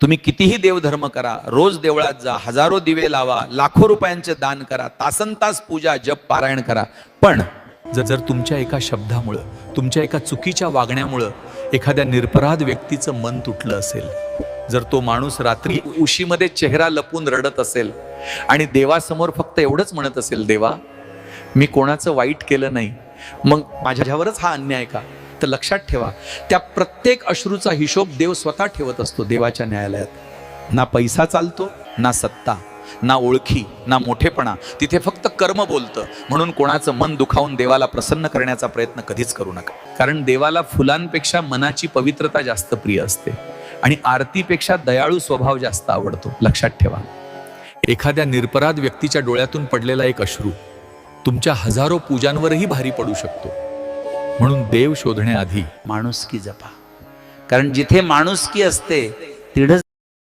तुम्ही कितीही देवधर्म करा, रोज देवळात जा, हजारो दिवे लावा, लाखो रुपयांचे दान करा, तासनतास पूजा जप पारायण करा, पण जर तुमच्या एका शब्दामुळं, तुमच्या एका चुकीच्या वागण्यामुळं एखाद्या निरपराध व्यक्तीचं मन तुटलं असेल, जर तो माणूस रात्री उशीमध्ये चेहरा लपून रडत असेल आणि देवासमोर फक्त एवढंच म्हणत असेल, देवा मी कोणाचं वाईट केलं नाही, मग माझ्यावरच हा अन्याय का? तर लक्षात ठेवा, त्या प्रत्येक अश्रूचा हिशोब देव स्वतः ठेवत असतो देवाच्या न्यायालयात. ना पैसा चालतो, ना सत्ता, ना ओळखी, ना मोठेपणा, तिथे फक्त कर्म बोलतं. म्हणून कोणाचं मन दुखावून देवाला प्रसन्न करण्याचा प्रयत्न कधीच करू नका, कारण देवाला फुलांपेक्षा मनाची पवित्रता जास्त प्रिय असते आणि आरतीपेक्षा दयाळू स्वभाव जास्त आवडतो. लक्षात ठेवा, एखाद्या निरपराध व्यक्तीच्या डोळ्यातून पडलेला एक अश्रू तुमच्या हजारो पूजांवरही भारी पडू शकतो. म्हणून देव शोधण्याआधी माणुसकी जपा, कारण जिथे माणुसकी असते तिथंच